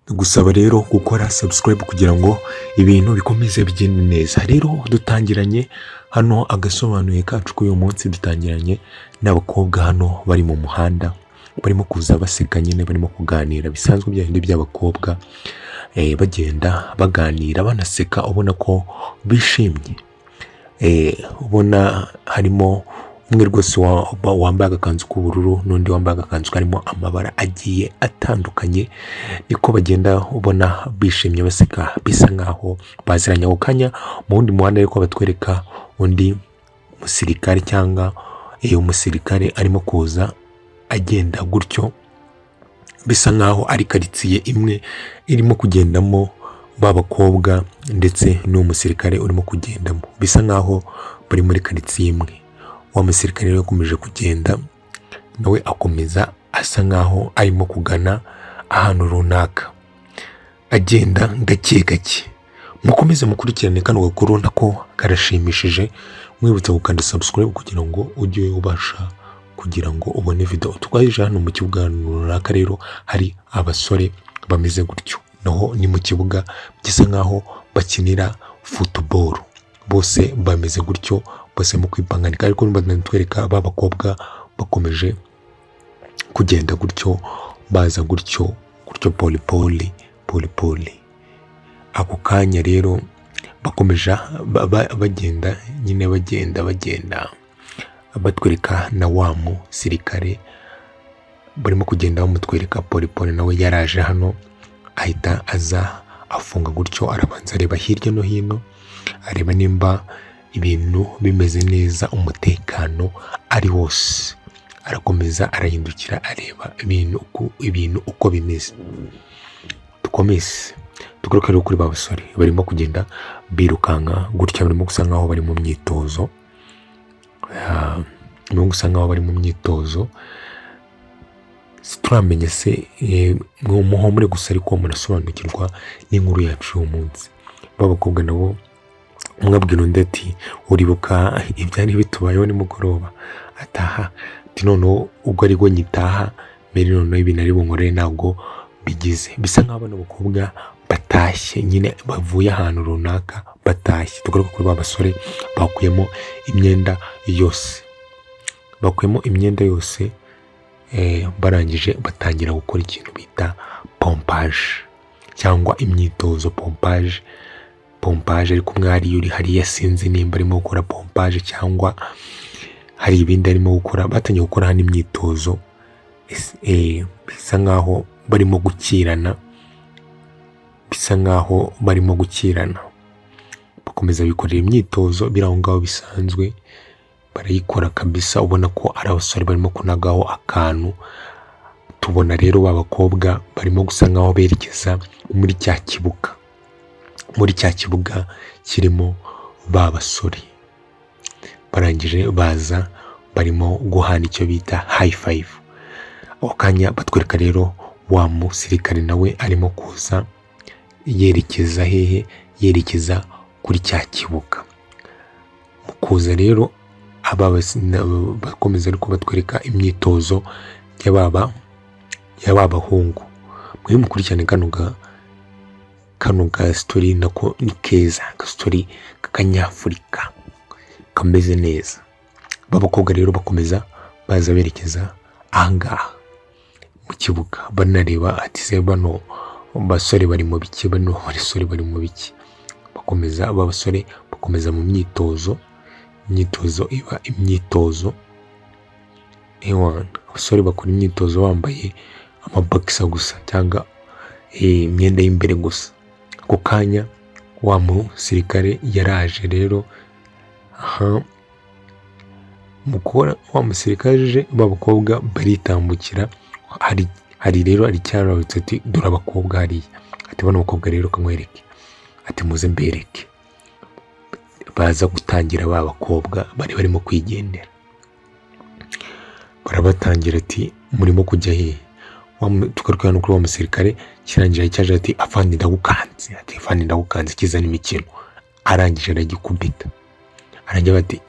gusaba rero gukora subscribe kugira ngo ibintu bikomeze bigende neza. Rero dutangiranye hano agasobanuye kacu k'uyu munsi, dutangiranye n'abakobwa hano bari mu muhanda barimo kuza baseka, nyine barimo kuganira bisanzwe bya bindi by'abakobwa, bagenda baganira banaseka, ubona ko bishimye. Ubona harimo umwe rwose wambaye agakanzu k'ubururu n'undi wambaye agakanzu karimo amabara agiye atandukanye, niko bagenda ubona bishimye baseka, bisa nkaho baziranye. Ako kanya mu wundi muhanda ariko batwereka undi musirikare, cyangwa umusirikare arimo kuza agenda gutyo, bisa nkaho ari karitsiye imwe irimo kugendamo b'abakobwa ndetse n'uwo musirikare urimo kugendamo, bisa nkaho bari muri karitsiye imwe. Wa musirikare rero yakomeje kugenda, nawe akomeza asa nkaho arimo kugana ahantu runaka, agenda gake gake. Mukomeze mukurikirane kano gakuru, nako karashimishije. Mwibutsa gukanda subscribe kugira ngo ujye ubasha kugira ngo ubone video twaje hano mu kibuga runaka. Rero hari abasore bameze gutyo, naho ni mu kibuga gisa nkaho bakinira football, bose bameze gutyo, bose mu kwipanganika. Ariko batwereka b'abakobwa bakomeje kugenda gutyo, baza gutyo poli. Ako kanya rero bakomeje bagenda, nyine bagenda batwereka na wa musirikare barimo kugenda bamutwereka poli. Nawe yaraje hano ahita aza afunga gutyo, arabanza areba hirya no hino, areba nimba ibintu bimeze neza, umutekano ari wose. Arakomeza arahindukira areba ibintu uko bimeze. Dukomeze tugaruke rero kuri basore barimo kugenda birukanka gutya, barimo gusa nkaho bari mu myitozo, situramenya se muhomure gusa, ariko murasobanukirwa n'inkuru yacu uyu munsi. B'abakobwa nabo mwabwira undi ati uribuka ibyari bitubayeho nimugoroba? Ataha ati noneho ubwo ariko nyitaha mbere, noneho ibintu ari bunkorere ntabwo bigize. Bisa nk'aho bano bakobwa batashye, nyine bavuye ahantu runaka batashye. Tugaruka kuri basore bakuyemo imyenda yose, barangije batangira gukora ikintu bita pompage cyangwa imyitozo pompage. Ariko umwari uri hariya sinzi nimba arimo gukora pompage cyangwa hari ibindi arimo gukora. Batangiye gukora hano imyitozo, bisa nkaho barimo gukirana, bakomeza bikorera imyitozo biri aho ngaho bisanzwe, barayikora kabisa. Ubona ko ari abasore barimo kunagaho akantu. Tubona rero b'abakobwa barimo gusa nkaho berekeza muri cya kibuga kirimo basore. Barangije baza barimo guhana icyo bita high five. Ako kanya batwereka rero wa musirikare nawe arimo kuza yerekeza hehe? Yerekeza kuri cya kibuga. Mu kuza rero bakomeza ariko batwereka imyitozo y'abahungu. Mwe mukurikirane kano ga story, nako ni keza, ka story k'akanyafurika kameze neza. B'abakobwa rero bakomeza baza berekeza ahangaha mu kibuga, banareba ati se bano basore bari mu biki, bakomeza abasore bakomeza mu myitozo iba imyitozo. Abasore bakora imyitozo bambaye amabokisa gusa, cyangwa imyenda y'imbere gusa. Ako kanya wa musirikare yaraje rero, mukora wa musirikare b'abakobwa baritambukira. Hari rero ari cyarabutse ati dore abakobwa hariya, ati bano bakobwa rero kamwereke, ati muze mbereke. Baza gutangira b'abakobwa barimo kwigendera, barabatangira ati murimo kujya hehe? Tugaruka hano kuri wa musirikare, kirangira cyaje ati afande ndagukanze, kizana imikino. Arangije aragikubita, arangira bati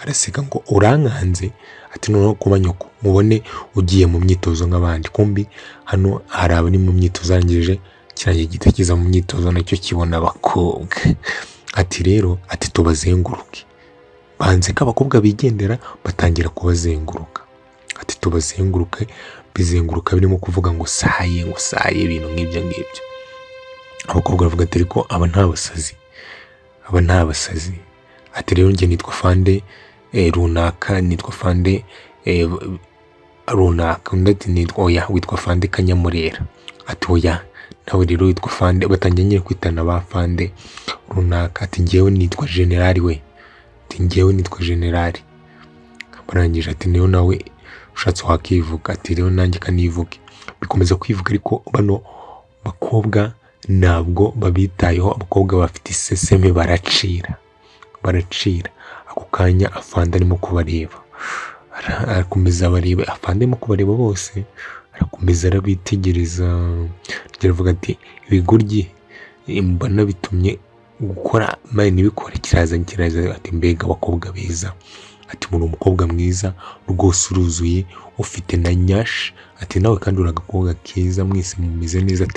araseka ngo urankanze, ati noneho kuba nyoko mubone ugiye mu myitozo nk'abandi. Kumbi hano hari abari mu myitozo, arangije kirangiye gihita kiza mu myitozo nacyo kibona abakobwa. Ati rero ati tubazenguruke, banze ko abakobwa bigendera batangira kubazenguruka. Ati tubazenguruke, bizenguruka birimo kuvuga ngo saye ibintu nk'ibyo ngibyo. Abakobwa baravuga ati ariko aba nta basazi. Ati rero njye nitwa Fande runaka, nitwa Fande runaka. Undi ati nitwa oya witwa Fande Kanyamurera. Ati oya nawe rero witwa Fande. Batangiye nyine kwitana ba Fande runaka. Ati njyewe nitwa Generali we. Ati njyewe nitwa Generali. Barangije ati niyo nawe ushatse wakivuga. Ati rero nanjye kanivuge. Bikomeza kwivuga ariko bano bakobwa ntabwo babitayeho. Abakobwa bafite iseseme baracira. Ako kanya Afande arimo kubareba, arakomeza abareba. Afande arimo kubareba bose, arakomeza arabitegereza. Aravuga ati ibigoryi mbona bitumye gukora mani nibikore. Kiraza ati mbega abakobwa beza. Ati muri umukobwa mwiza rwose uruzuye ufite na nyashi. Ati nawe kandi uragakobwa keza mwese mumeze neza.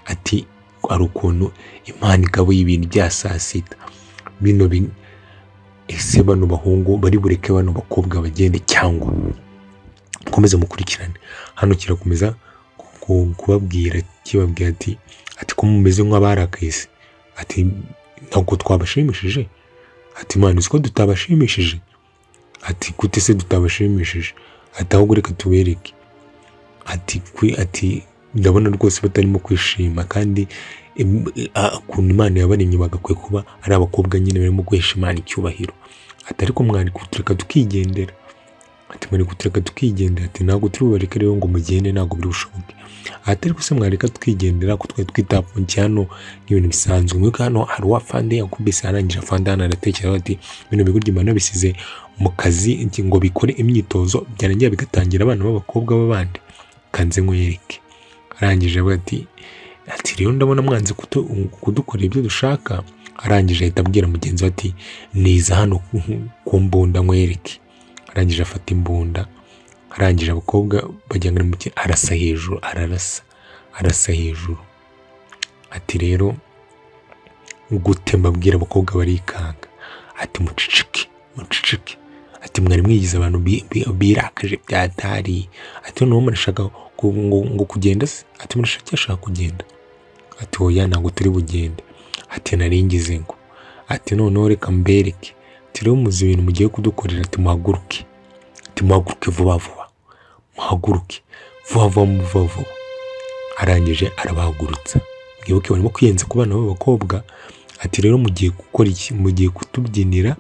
Ati ari ukuntu Imana igabuye ibintu bya saa sita bino ese bano bahungu bari bureke bano bakobwa bagende cyangwa mukomeze mukurikirane. Hano kirakomeza kubabwira kibabwira ati ko mumeze nk'abarakaye se. Ati ntabwo twabashimishije. Ati Imana uzi ko tutabashimishije. Ati gute se tutabashimishije. Ati ahubwo reka tubereke. Ati ndabona rwose batarimo kwishima kandi ukuntu Imana yabaremye bagakwiye kuba ari abakobwa nyine barimo guhesha Imana icyubahiro. Ati ariko mwari kutureka tukigendera. Ati ntabwo turi bubareke rero ngo mugende, ntabwo biri bushoboke. Ati ariko se mwareka tukigendera ko twari twitapfunkiye hano n'ibintu bisanzwe. Mwuka hano hari uwa Fande yakubise arangije. Afande hano aratekereza ati bino bigoryi Imana bisize mu kazi ngo bikore imyitozo byarangira bigatangira abana b'abakobwa b'abandi. Kanze nkwereke. Arangije avuga ati rero ndabona mwanze kudukorera ibyo dushaka. Arangije ahita abwira mugenzi we ati niza hano ku mbunda nkwereke. Arangije afata imbunda. Arangije abakobwa bajya mu kintu arasa hejuru, arasa hejuru. Ati rero gute mbabwira abakobwa barikanga. Ati mucicike. Ati mwari mwigize abantu birakaje byatari. Ati noneho murashaka ngo kugenda se. Ati murashaka kugenda. Ati oya ntabwo turi bugende. Ati naringize ngo. Ati noneho reka mbereke. Ati rero muzi ibintu mugiye kudukorera. Ati muhaguruke. Ati muhaguruke vuba vuba. Muhaguruke vuba vuba. Arangije arabahagurutsa. Mwibuke barimo kwiyenza ku bana b'abakobwa. Ati rero mugiye gukora iki? Mugiye kutubyinira,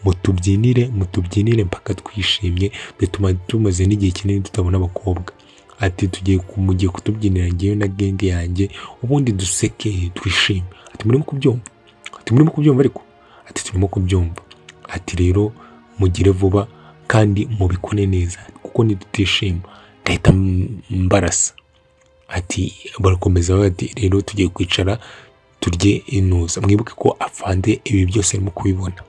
mutubyinire mpaka twishimye. Bituma tumaze n'igihe kinini tutabona abakobwa. Ati mugiye kutubyinira ngewe na genge yanjye ubundi duseke twishime. Ati murimo kubyumva ariko. Ati turimo kubyumva. Ati rero mugire vuba kandi mubikone neza kuko nitutishima ndahita mbarasa. Ati barakomeza bati rero tugiye kwicara turye inuza. Mwibuke ko Afande ibi byose arimo kubibona.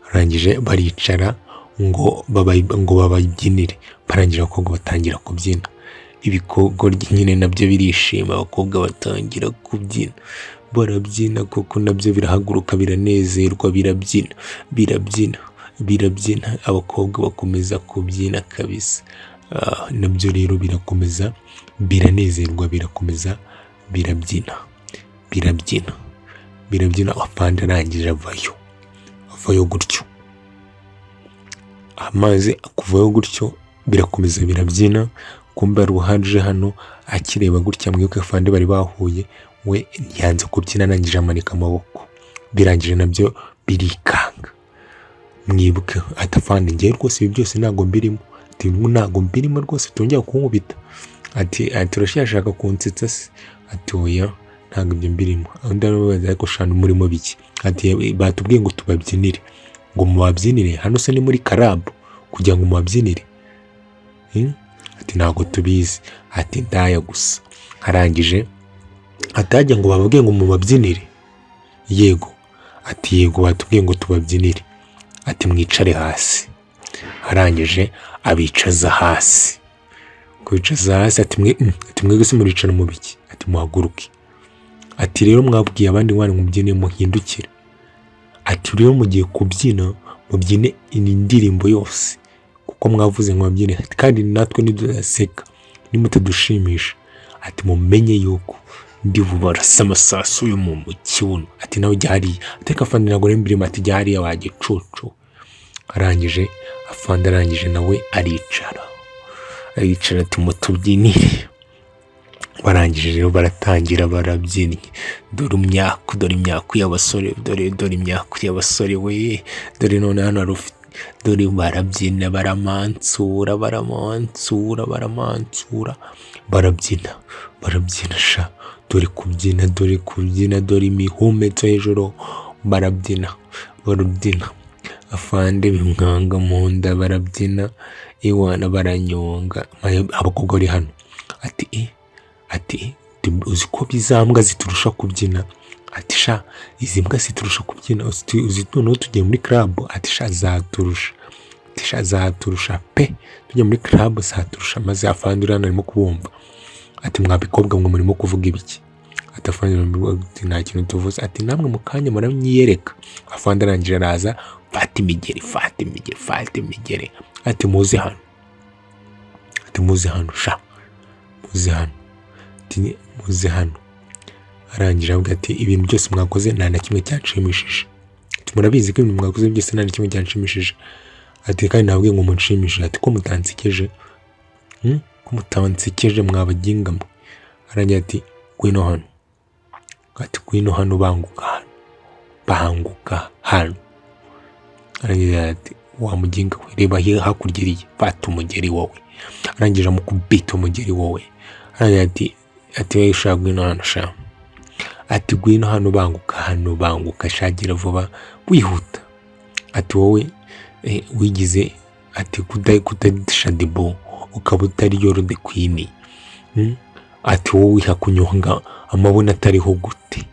Arangije baricara ngo bababyinire. Barangira abakobwa batangira kubyina. Ibikogoryi nyine nabyo birishima. Abakobwa batangira kubyina. Barabyina koko nabyo birahaguruka biranezerwa birabyina. Abakobwa bakomeza kubyina kabisa. Nabyo rero birakomeza biranezerwa birakomeza birabyina. Afande arangije avayo gutyo. Amaze kuvayo gutyo birakomeza birabyina. Kumbe ari uhaje hano akireba gutya. Mwibuke Afande bari bahuye we ntiyanze kubyina. Arangije amanika amaboko. Birangije nabyo birikanga. Mwibuke ati Afande njye rwose ibi byose ntabwo mbirimo. Ati ntabwo mbirimo rwose tongera kunkubita. Ati urashaka kunsetsa se. Ati oya ntabwo ibyo mbirimo. Undi arabaza ariko shana umurimo biki. Ati batubwiye ngo tubabyinire. Ngo mubabyinire hano se ni muri karabu kugira ngo mubabyinire. Ati ntabwo tubizi. Ati ndaya gusa. Arangije atajya ngo bababwiye ngo mubabyinire. Yego. Ati yego batubwiye ngo tubabyinire. Ati mwicare hasi. Arangije abicaza hasi. Kwicaza hasi ati mwege se muricara mu biki. Ati ati muhaguruke, ati rero mwabwiye abandi bana mubyine muhindukire, ati rero mugiye kubyina mubyine indirimbo yose kuko mwavuze ngo mubyine kandi natwe niduseka nimutadushimisha, ati mumenye yuko ndi bubarasa amasasu yo mu kibuno, ati nawe jya hariya, ati afande nagore mbirimo, ati jya hariya wa gicucu. Arangije afande arangije nawe aricara ati mutubyinire. Barangije rero baratangira barabyinnye, dore imyaku y'abasore, dore imyaku y'abasore we, dore none hano rufite, dore barabyina baramansura sha, dore kubyina, dore imihumetso hejuru, barabyina afande bimwanga mu nda, barabyina iwana baranyonga. Abakobwa bari hano ati uzi ko bizambwa ziturusha kubyina, ati sha izi mbwa ziturusha kubyina, uzi noneho tugiye muri club, ati sha zaturusha pe, tujya muri club zaturusha. Maze afande uri hano arimo kubumva, ati mwabikobwa mwe murimo kuvuga ibiki, ati afande nta kintu tuvuze, ati namwe mu kanya muranyiyereka. Afande arangije araza, fata imigeri, ati muze hano sha, muze hano. Arangije avuga ati ibintu byose mwakoze nta na kimwe cyanshimishije, ati murabizi ko ibintu mwakoze byose nta na kimwe cyanshimishije, ati kandi nabwiye ngo munshimishije, ati ko mutansekeje mwabaginga mwe. Arangije ati gwino hano, banguka hano. Arangije ati wamuginga we, reba hakurya iriya, fata umugeri wowe. Arangije amukubita umugeri wowe. Arangije ati wowe sha gwino hano sha, ati gwino hano, banguka shagira vuba wihuta, ati wowe wigize ati kudadisha debo ukaba utari yorode kwini, ati wowe wihakunyonga amabona atariho gute,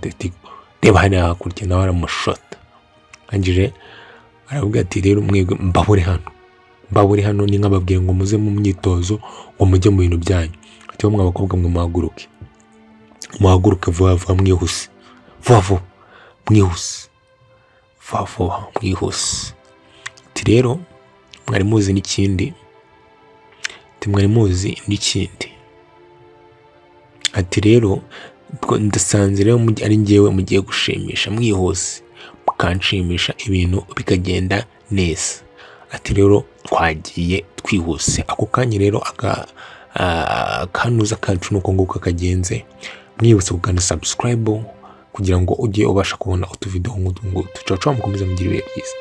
ati reba hano hakurya nawe aramushota. Arangije aravuga ati rero mwebwe mbabure hano ni nk'ababwiye ngo muze mu myitozo ngo mujye mu bintu byanyu, ati bo mwabakobwa mwe muhaguruke vuba mwihuse, ati rero mwari muzi n'ikindi, ati rero ndasanze rero ari njyewe mugiye gushimisha, mwihuse mukanshimisha ibintu bikagenda neza, ati rero twagiye twihuse. Ako kanya rero akanuza kacu nuko nguko kagenze. Mwibutse kugana subscribe kugira ngo ujye ubasha kubona utuvideo nk'utu ngutu. Mukomeze mugire ibihe byiza.